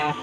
Good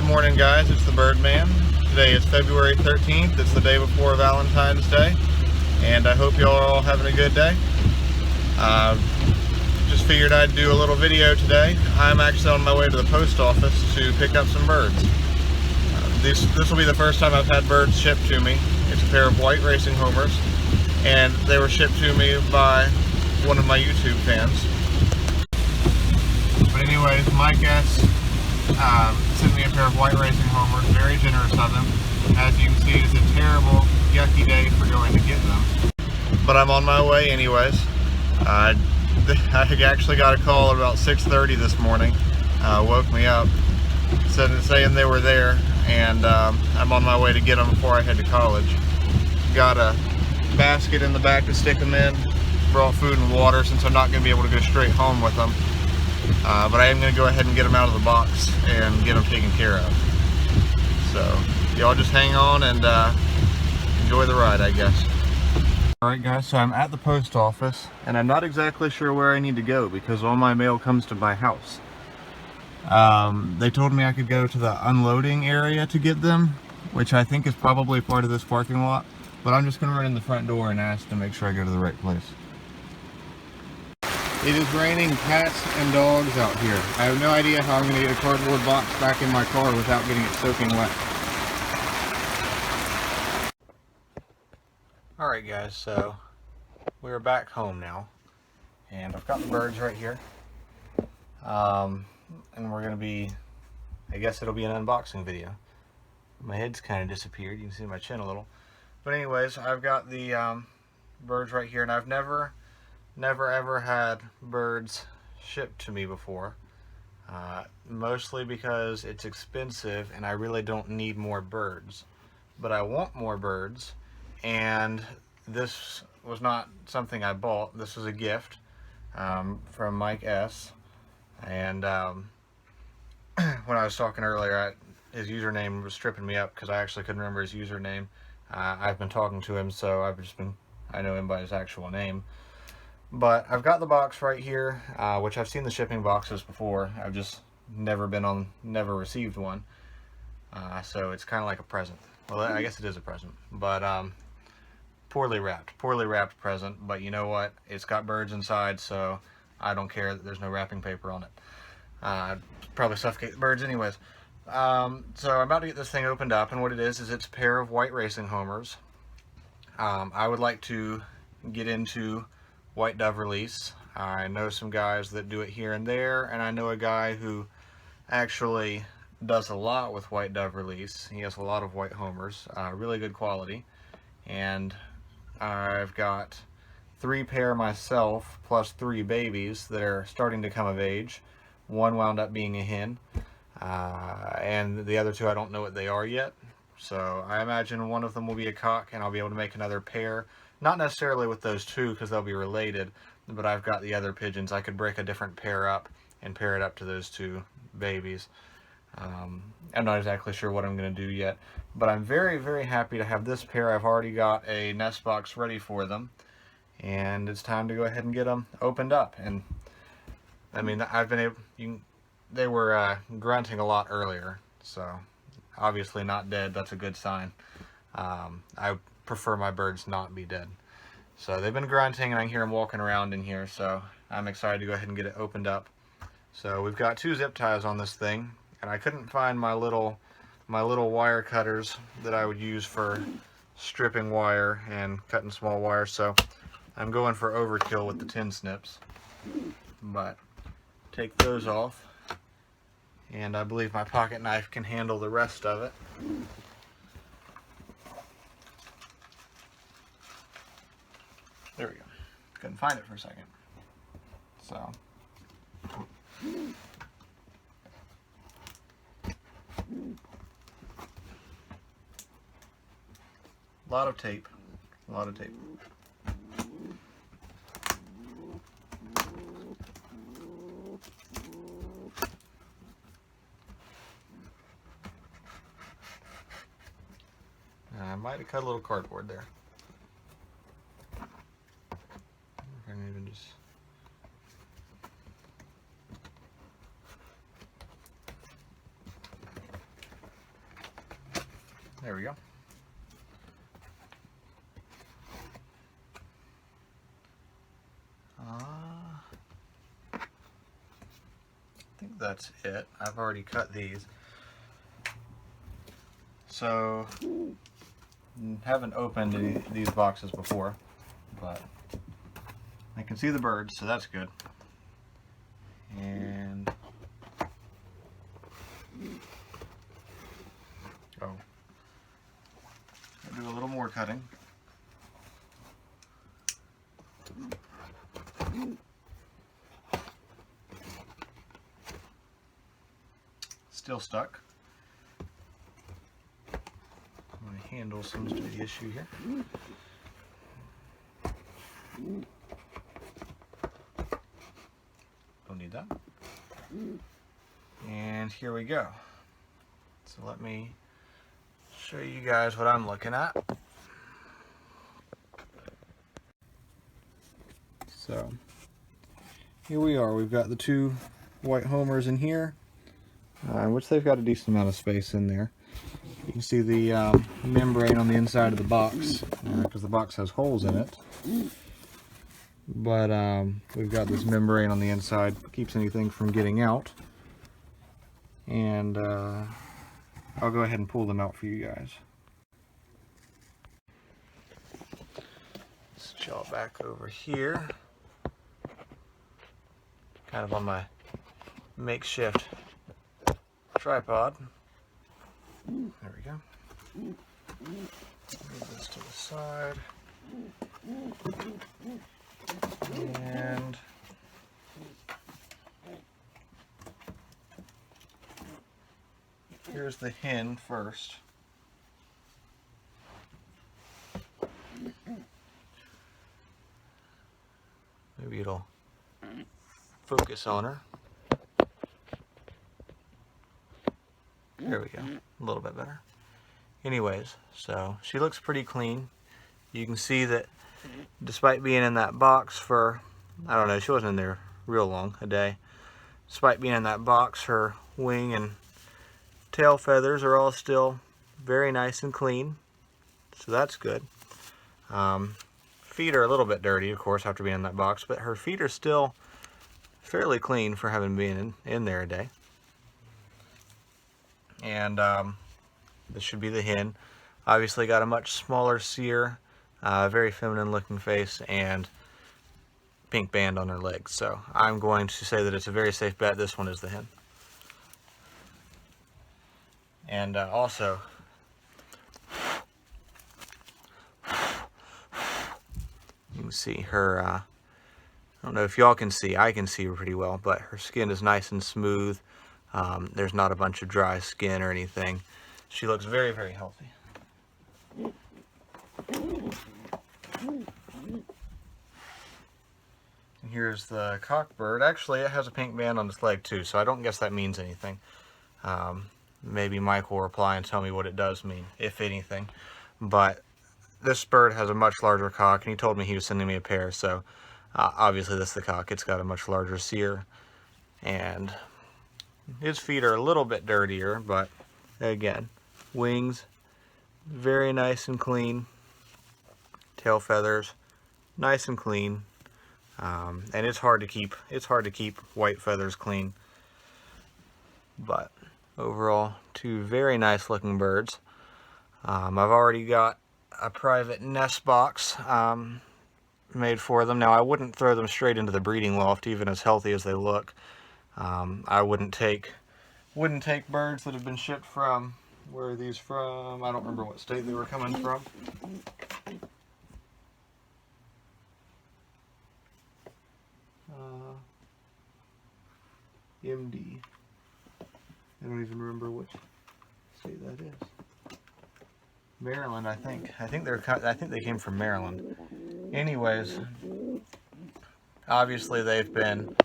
morning, guys. It's the Birdman. Today is February 13th. It's the day before Valentine's Day, and I hope y'all are all having a good day. Just figured I'd do a little video today. I'm actually on my way to the post office to pick up some birds. This will be the first time I've had birds shipped to me. It's a pair of white racing homers, and they were shipped to me by one of my YouTube fans. But anyways, Mike S. Sent me a pair of white racing homers, very generous of him. As you can see, it's a terrible, yucky day for going to get them. But I'm on my way anyways. I actually got a call at about 6:30 this morning. Woke me up, saying they were there, and I'm on my way to get them before I head to college. Got a basket in the back to stick them in. Brought food and water since I'm not going to be able to go straight home with them. But I am going to go ahead and get them out of the box and get them taken care of. So, y'all just hang on and enjoy the ride, I guess. Alright guys, so I'm at the post office, and I'm not exactly sure where I need to go because all my mail comes to my house. They told me I could go to the unloading area to get them, which I think is probably part of this parking lot. But I'm just going to run in the front door and ask to make sure I go to the right place. It is raining cats and dogs out here. I have no idea how I'm going to get a cardboard box back in my car without getting it soaking wet. Alright guys, so we're back home now. And I've got the birds right here. And we're going to be, I guess it'll be an unboxing video. My head's kind of disappeared. You can see my chin a little. But anyways, I've got the birds right here, and I've never ever had birds shipped to me before, mostly because it's expensive and I really don't need more birds, but I want more birds, and this was not something I bought. This was a gift from Mike S. And when I was talking earlier, his username was tripping me up because I actually couldn't remember his username. I've been talking to him, so I know him by his actual name. But I've got the box right here, which I've seen the shipping boxes before. I've just never received one. So it's kind of like a present. Well, I guess it is a present, but poorly wrapped present. But you know what? It's got birds inside, so I don't care that there's no wrapping paper on it. Probably suffocate the birds anyways. So I'm about to get this thing opened up, and what it is it's a pair of white racing homers. I would like to get into white dove release. I know some guys that do it here and there, and I know a guy who actually does a lot with white dove release. He has a lot of white homers, really good quality, and I've got 3 pair myself plus 3 babies that are starting to come of age. One wound up being a hen, and the other 2 I don't know what they are yet, so I imagine one of them will be a cock, and I'll be able to make another pair. Not necessarily with those 2 because they'll be related, but I've got the other pigeons. I could break a different pair up and pair it up to those 2 babies. I'm not exactly sure what I'm going to do yet, but I'm very, very happy to have this pair. I've already got a nest box ready for them, and it's time to go ahead and get them opened up. And I mean, I've been able, they were grunting a lot earlier, so obviously not dead. That's a good sign. I prefer my birds not be dead. So they've been grunting, and I hear them walking around in here, so I'm excited to go ahead and get it opened up. So we've got 2 zip ties on this thing, and I couldn't find my little wire cutters that I would use for stripping wire and cutting small wire, so I'm going for overkill with the tin snips. But take those off, and I believe my pocket knife can handle the rest of it. There we go. Couldn't find it for a second. So. A lot of tape. A lot of tape. I might have cut a little cardboard there. I can even just... There we go. I think that's it. I've already cut these. So, haven't opened these boxes before, but I can see the birds, so that's good. And oh, I'll do a little more cutting. Still stuck. My handle seems to be the issue here. Don't need that. And here we go. So let me show you guys what I'm looking at. So here we are. We've got the two white homers in here, which they've got a decent amount of space in there. You can see the membrane on the inside of the box, because the box has holes in it. But we've got this membrane on the inside, keeps anything from getting out. And I'll go ahead and pull them out for you guys. Let's jaw back over here. Kind of on my makeshift tripod. There we go. Move this to the side. And here's the hen first. Maybe it'll focus on her. There we go, a little bit better. Anyways, so she looks pretty clean. You can see that despite being in that box for, I don't know, she wasn't in there real long, a day. Despite being in that box, her wing and tail feathers are all still very nice and clean. So that's good. Feet are a little bit dirty, of course, after being in that box, but her feet are still fairly clean for having been in there a day. And this should be the hen. Obviously got a much smaller cere, very feminine looking face, and pink band on her legs. So I'm going to say that it's a very safe bet this one is the hen. And also, you can see her, I don't know if y'all can see, I can see her pretty well, but her skin is nice and smooth. There's not a bunch of dry skin or anything. She looks very, very healthy. And here's the cockbird. Actually, it has a pink band on its leg too, so I don't guess that means anything. Maybe Mike will reply and tell me what it does mean, if anything. But this bird has a much larger cock, and he told me he was sending me a pair, so obviously this is the cock. It's got a much larger cere, and his feet are a little bit dirtier, but again, wings, very nice and clean. Tail feathers, nice and clean. And it's hard to keep white feathers clean. But overall, two very nice looking birds. I've already got a private nest box made for them. Now, I wouldn't throw them straight into the breeding loft, even as healthy as they look. I wouldn't take wouldn't take birds that have been shipped from, where are these from? I don't remember what state they were coming from. MD. I don't even remember which state that is. Maryland, I think. I think they came from Maryland. Anyways, obviously they've been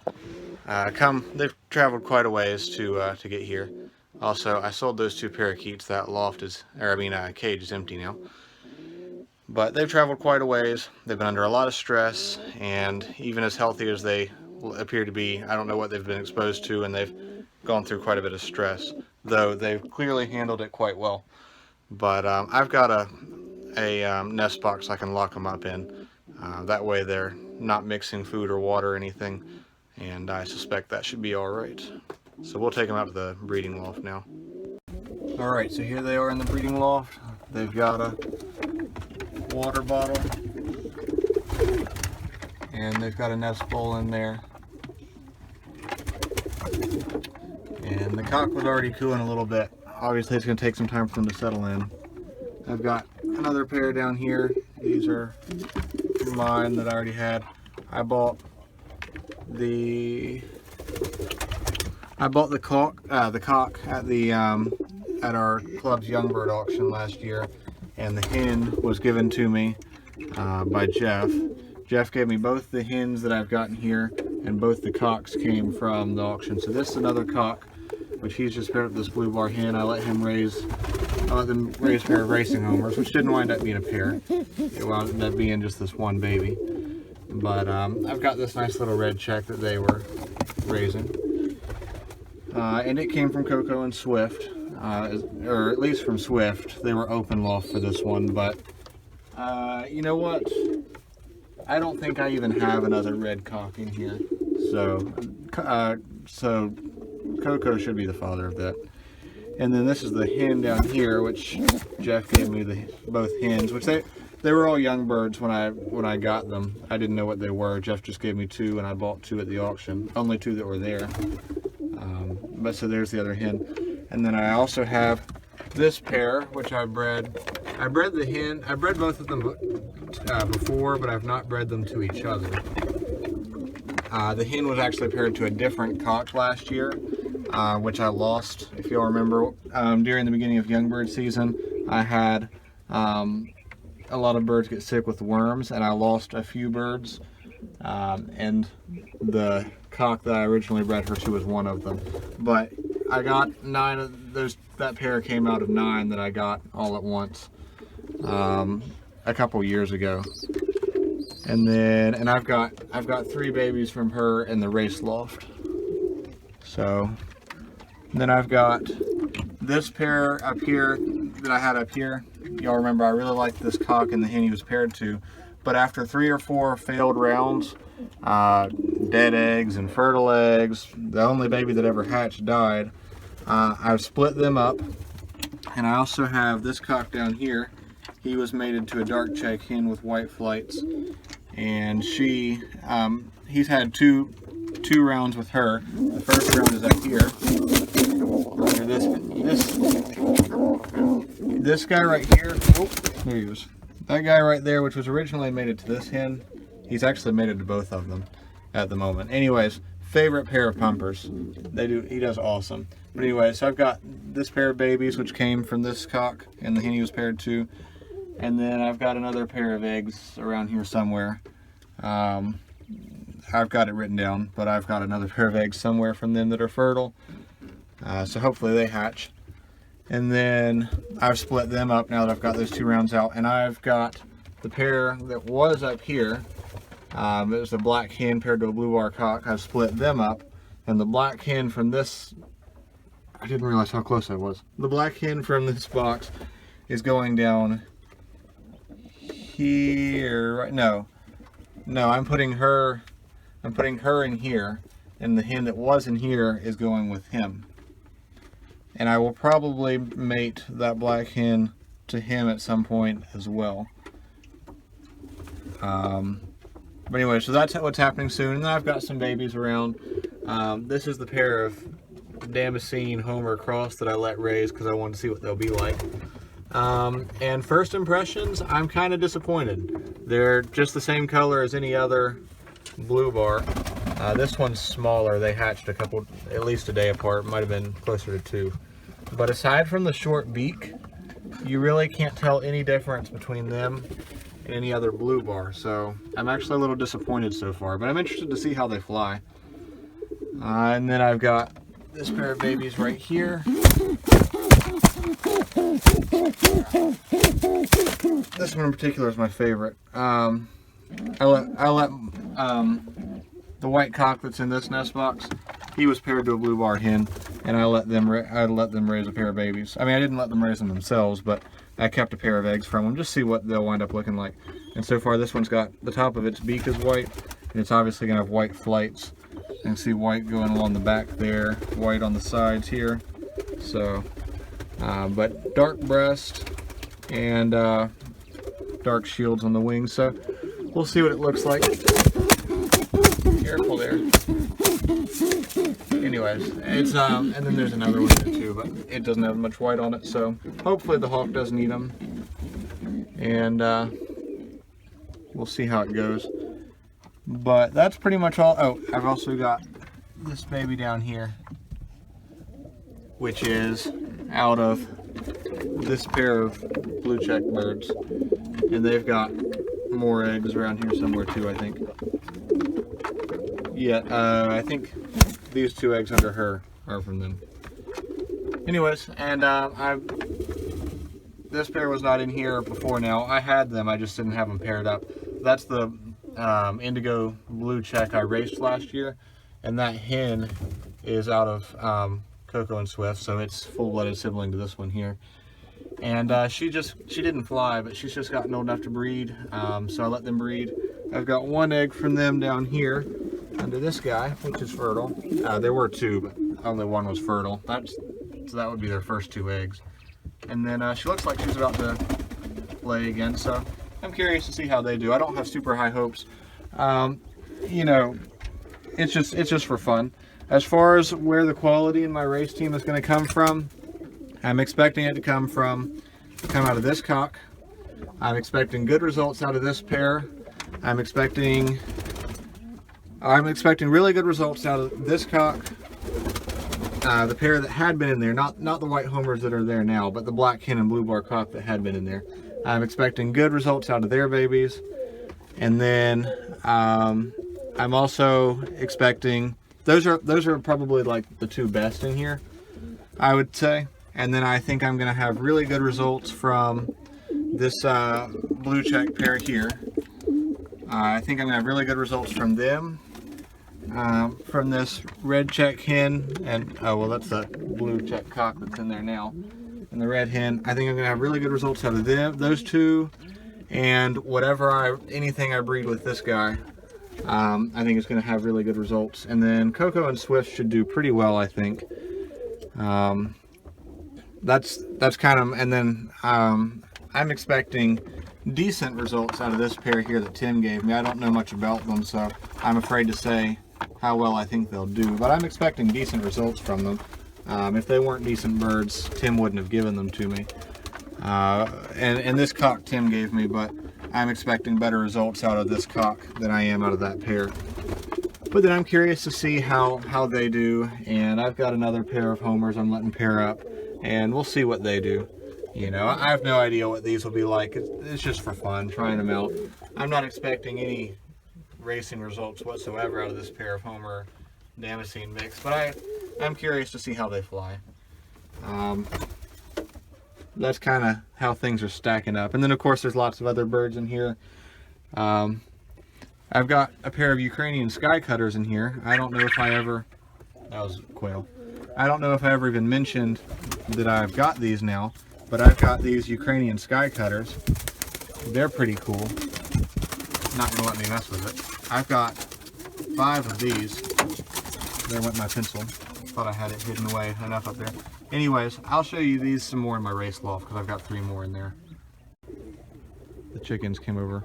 they've traveled quite a ways to get here. Also, I sold those two parakeets. That loft is, cage is empty now. But they've traveled quite a ways. They've been under a lot of stress, and even as healthy as they appear to be, I don't know what they've been exposed to, and they've gone through quite a bit of stress, though they've clearly handled it quite well. But I've got a nest box I can lock them up in. That way they're not mixing food or water or anything, and I suspect that should be alright. So we'll take them out to the breeding loft now. Alright, so here they are in the breeding loft. They've got a water bottle, and they've got a nest bowl in there. And the cock was already cooing a little bit. Obviously it's going to take some time for them to settle in. I've got another pair down here. These are mine that I already had. I bought the cock at our club's young bird auction last year, and the hen was given to me by Jeff. Jeff gave me both the hens that I've gotten here, and both the cocks came from the auction. So this is another cock, which he's just paired up this blue bar hen. I let them raise a pair of racing homers, which didn't wind up being a pair. It wound up being just this one baby. But I've got this nice little red check that they were raising. And it came from Coco and Swift, or at least from Swift. They were open loft for this one, but you know what? I don't think I even have another red cock in here. So Coco should be the father of that. And then this is the hen down here, which Jeff gave me both hens, which they were all young birds when I got them. I didn't know what they were. Jeff just gave me two, and I bought two at the auction. Only two that were there. But so there's the other hen. And then I also have this pair, which I bred. I bred both of them before, but I've not bred them to each other. The hen was actually paired to a different cock last year, which I lost. If you'll remember, during the beginning of young bird season, I had a lot of birds get sick with worms, and I lost a few birds, and the cock that I originally bred her to was one of them. But I got 9 of those. That pair came out of 9 that I got all at once a couple years ago. And I've got 3 babies from her in the race loft. So then I've got this pair up here that I had up here. Y'all remember I really liked this cock and the hen he was paired to, but after 3 or 4 failed rounds, dead eggs and fertile eggs, the only baby that ever hatched died, I've split them up. And I also have this cock down here. He was mated to a dark check hen with white flights, and he's had two rounds with her. The first round is up here. This guy right here. Oh, there he goes. That guy right there, which was originally mated to this hen, he's actually mated to both of them at the moment. Anyways, favorite pair of pumpers. He does awesome. But anyway, so I've got this pair of babies, which came from this cock and the hen he was paired to. And then I've got another pair of eggs around here somewhere. I've got it written down, but I've got another pair of eggs somewhere from them that are fertile. So hopefully they hatch. And then I've split them up now that I've got those 2 rounds out. And I've got the pair that was up here. It was a black hen paired to a blue bar cock. I've split them up. And the black hen from this, I didn't realize how close I was. The black hen from this box is going down here, right? No, I'm putting her in here, and the hen that was in here is going with him. And I will probably mate that black hen to him at some point as well. But anyway, so that's what's happening soon. And then I've got some babies around. This is the pair of Damascene Homer cross that I let raise because I wanted to see what they'll be like. And first impressions, I'm kind of disappointed. They're just the same color as any other blue bar. This one's smaller. They hatched at least a day apart. Might have been closer to 2. But aside from the short beak, you really can't tell any difference between them and any other blue bar. So I'm actually a little disappointed so far, but I'm interested to see how they fly. And then I've got this pair of babies right here. This one in particular is my favorite. I let the white cock that's in this nest box, he was paired to a blue bar hen, and I let them raise a pair of babies. I mean, I didn't let them raise them themselves, but I kept a pair of eggs from them, just to see what they'll wind up looking like. And so far, this one's got the top of its beak is white, and it's obviously gonna have white flights. You can see white going along the back there, white on the sides here. So, but dark breast and dark shields on the wings. So we'll see what it looks like. Careful there. Anyways, it's and then there's another one there too, but it doesn't have much white on it. So hopefully the hawk doesn't eat them, and we'll see how it goes. But that's pretty much all. Oh, I've also got this baby down here, which is out of this pair of blue check birds, and they've got more eggs around here somewhere too, I think. Yeah, I think these 2 eggs under her are from them. Anyways, and this pair was not in here before now. I had them, I just didn't have them paired up. That's the indigo blue check I raced last year, and that hen is out of Coco and Swift, so it's full-blooded sibling to this one here. And she didn't fly, but she's just gotten old enough to breed, so I let them breed. I've got 1 egg from them down here under this guy, which is fertile. There were 2, but only 1 was fertile. So that would be their first 2 eggs. And then she looks like she's about to lay again, so I'm curious to see how they do. I don't have super high hopes. You know, it's just for fun. As far as where the quality in my race team is going to come from, I'm expecting it to come out of this cock. I'm expecting good results out of this pair. I'm expecting really good results out of this cock. The pair that had been in there, not the white homers that are there now, but the black hen and blue bar cock that had been in there. I'm expecting good results out of their babies. And then I'm also expecting, those are probably like the 2 best in here, I would say. And then I think I'm going to have really good results from this blue check pair here. I think I'm going to have really good results from them. From this red check hen, and oh well, that's the blue check cock that's in there now, and the red hen. I think I'm going to have really good results out of those 2, and anything I breed with this guy, I think it's going to have really good results. And then Coco and Swift should do pretty well, I think. That's kind of, and then I'm expecting decent results out of this pair here that Tim gave me. I don't know much about them, so I'm afraid to say how well I think they'll do, but I'm expecting decent results from them. If they weren't decent birds, Tim wouldn't have given them to me. And this cock Tim gave me, but I'm expecting better results out of this cock than I am out of that pair. But then I'm curious to see how they do, and I've got another pair of homers I'm letting pair up, and we'll see what they do. You know, I have no idea what these will be like. It's just for fun, trying them out. I'm not expecting any racing results whatsoever out of this pair of Homer Damascene mix, but I'm curious to see how they fly. That's kind of how things are stacking up. And then of course there's lots of other birds in here. I've got a pair of Ukrainian sky cutters in here. I don't know if I ever, that was quail. I don't know if I ever even mentioned that I've got these now, but I've got these Ukrainian sky cutters. They're pretty cool. Not gonna let me mess with it. I've got 5 of these. There went my pencil. Thought I had it hidden away enough up there. Anyways, I'll show you these some more in my race loft because I've got 3 more in there. The chickens came over.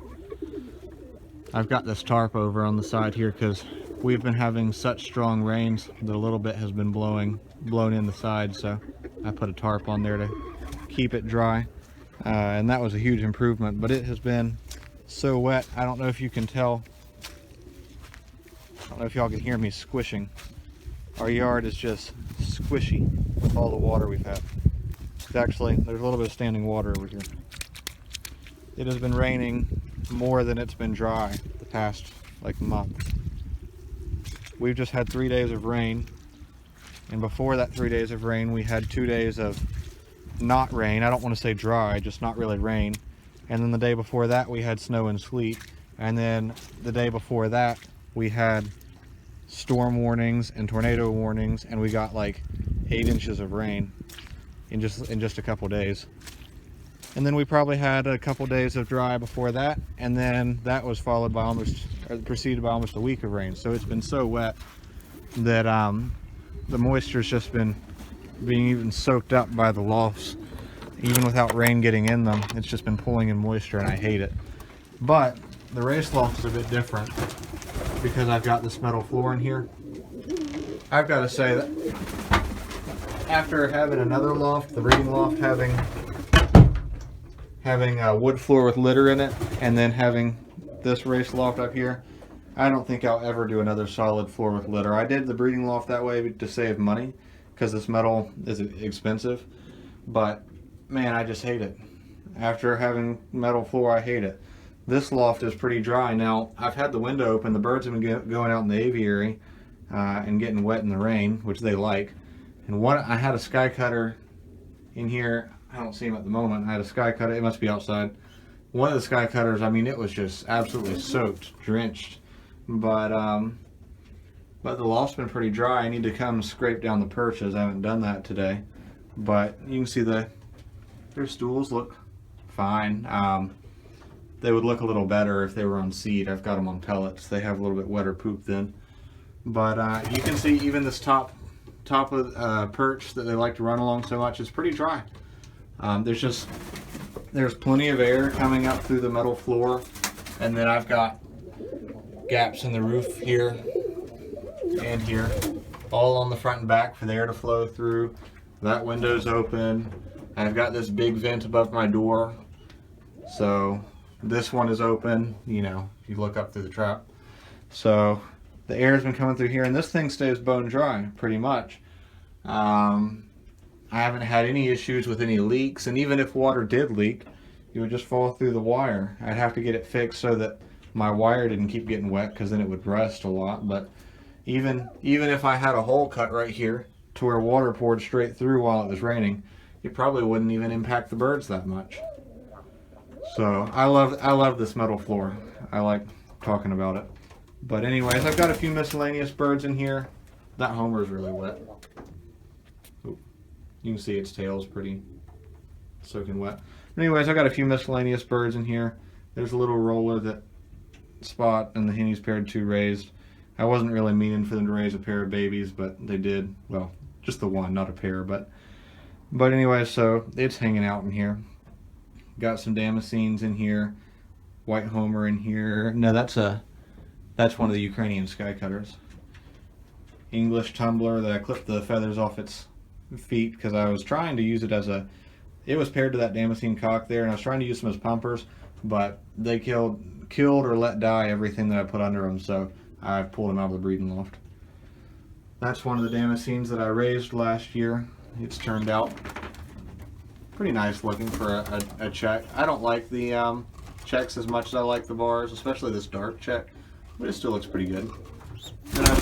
I've got this tarp over on the side here because we've been having such strong rains that a little bit has been blown in the side, so I put a tarp on there to keep it dry, and that was a huge improvement. But it has been so wet. I don't know if you can tell. I don't know if y'all can hear me squishing. Our yard is just squishy with all the water we've had. Actually, there's a little bit of standing water over here. It has been raining more than it's been dry the past like month. We've just had 3 days of rain, and before that 3 days of rain we had 2 days of not rain. I don't want to say dry, just not really rain. And then the day before that we had snow and sleet, and then the day before that we had storm warnings and tornado warnings, and we got like 8 inches of rain in just a couple days. And then we probably had a couple days of dry before that, and then that was followed by preceded by almost a week of rain. So it's been so wet that the moisture's just been being even soaked up by the lofts. Even without rain getting in them, it's just been pulling in moisture, and I hate it. But the race loft is a bit different because I've got this metal floor in here. I've got to say that after having another loft, the breeding loft, having a wood floor with litter in it, and then having this race loft up here, I don't think I'll ever do another solid floor with litter. I did the breeding loft that way to save money because this metal is expensive, but man, I just hate it. After having metal floor, I hate it. This loft is pretty dry. Now, I've had the window open. The birds have been going out in the aviary and getting wet in the rain, which they like. And I had a sky cutter in here. I don't see him at the moment. I had a sky cutter. It must be outside. One of the sky cutters, I mean, it was just absolutely soaked, drenched. But the loft's been pretty dry. I need to come scrape down the perches. I haven't done that today. But you can see their stools look fine. They would look a little better if they were on seed. I've got them on pellets. They have a little bit wetter poop then. But you can see even this top of perch that they like to run along so much is pretty dry. There's plenty of air coming up through the metal floor, and then I've got gaps in the roof here and here, all on the front and back for the air to flow through. That window's open. I've got this big vent above my door, so this one is open, you know, if you look up through the trap. So the air's been coming through here, and this thing stays bone dry pretty much. I haven't had any issues with any leaks, and even if water did leak, it would just fall through the wire. I'd have to get it fixed so that my wire didn't keep getting wet, because then it would rust a lot. But even if I had a hole cut right here to where water poured straight through while it was raining, it probably wouldn't even impact the birds that much. So I love this metal floor. I like talking about it. But anyways, I've got a few miscellaneous birds in here. That homer's really wet. Ooh. You can see its tail's pretty soaking wet. But anyways, I've got a few miscellaneous birds in here. There's a little roller that Spot and the hennies paired to raised. I wasn't really meaning for them to raise a pair of babies, but they did. Well, just the one, not a pair, but anyway, so it's hanging out in here. Got some damascenes in here, white homer in here. No, that's one of the Ukrainian sky cutters. English tumbler that I clipped the feathers off its feet because I was trying to use it as it was paired to that damascene cock there, and I was trying to use them as pumpers, but they killed or let die everything that I put under them, so I pulled them out of the breeding loft. That's one of the damascenes that I raised last year. It's turned out pretty nice looking for a check. I don't like the checks as much as I like the bars, especially this dark check, but it still looks pretty good. And I've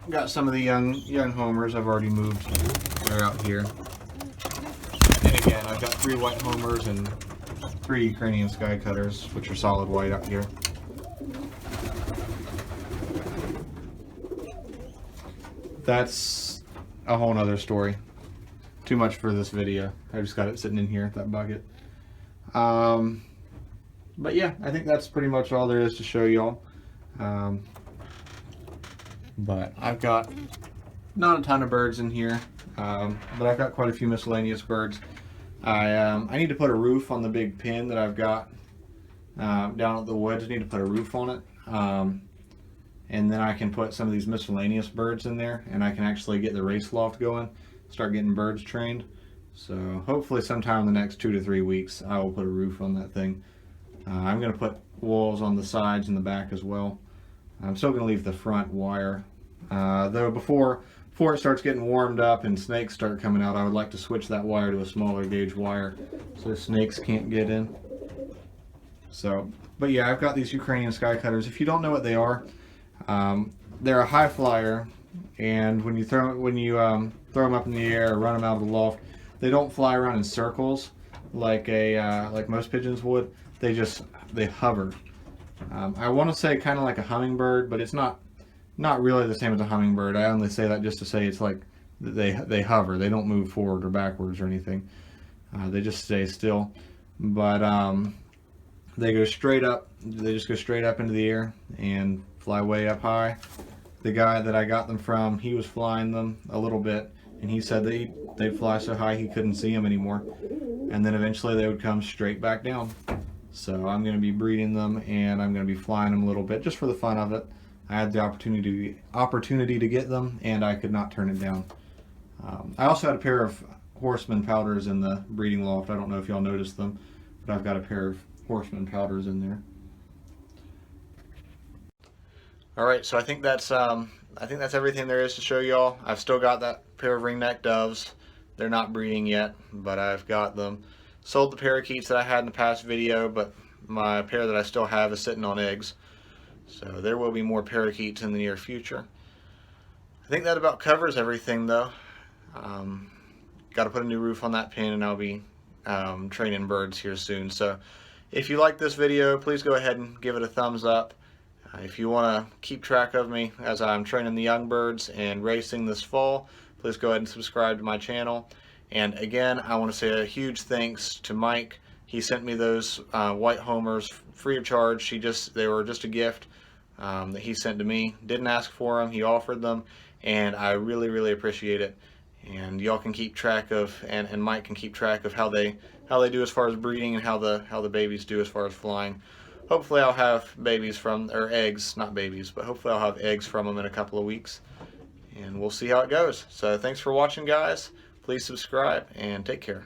got some of the young homers I've already moved. They're out here. And again, I've got 3 white homers and 3 Ukrainian sky cutters, which are solid white out here. That's a whole nother story. Too much for this video. I just got it sitting in here, that bucket. But yeah, I think that's pretty much all there is to show y'all. But I've got not a ton of birds in here, but I've got quite a few miscellaneous birds. I need to put a roof on the big pen that I've got down at the woods. I need to put a roof on it. and then I can put some of these miscellaneous birds in there, and I can actually get the race loft going, start getting birds trained. So hopefully sometime in the next 2 to 3 weeks I will put a roof on that thing. I'm going to put walls on the sides and the back as well. I'm still going to leave the front wire, though before it starts getting warmed up and snakes start coming out, I would like to switch that wire to a smaller gauge wire so snakes can't get in. So, but yeah, I've got these Ukrainian sky cutters. If you don't know what they are, they're a high flyer, and when you throw them up in the air or run them out of the loft, they don't fly around in circles like most pigeons would. They hover. I want to say kind of like a hummingbird, but it's not really the same as a hummingbird. I only say that just to say it's like they hover. They don't move forward or backwards or anything. They just stay still. But they go straight up. They just go straight up into the air and fly way up high. The guy that I got them from, he was flying them a little bit, and he said they'd fly so high he couldn't see them anymore. And then eventually they would come straight back down. So I'm going to be breeding them, and I'm going to be flying them a little bit just for the fun of it. I had the opportunity to get them, and I could not turn it down. I also had a pair of horseman powders in the breeding loft. I don't know if y'all noticed them, but I've got a pair of horseman powders in there. All right, so I think that's everything there is to show y'all. I've still got that pair of ringneck doves. They're not breeding yet, but I've got them. Sold the parakeets that I had in the past video, but my pair that I still have is sitting on eggs. So there will be more parakeets in the near future. I think that about covers everything, though. Got to put a new roof on that pen, and I'll be training birds here soon. So if you like this video, please go ahead and give it a thumbs up. If you want to keep track of me as I'm training the young birds and racing this fall, please go ahead and subscribe to my channel. And again, I want to say a huge thanks to Mike. He sent me those white homers free of charge. They were just a gift that he sent to me. Didn't ask for them. He offered them, and I really, really appreciate it. And y'all can keep track of, and Mike can keep track of how they do as far as breeding and how the babies do as far as flying. Hopefully I'll have babies or eggs, not babies, but hopefully I'll have eggs from them in a couple of weeks. And we'll see how it goes. So thanks for watching, guys. Please subscribe and take care.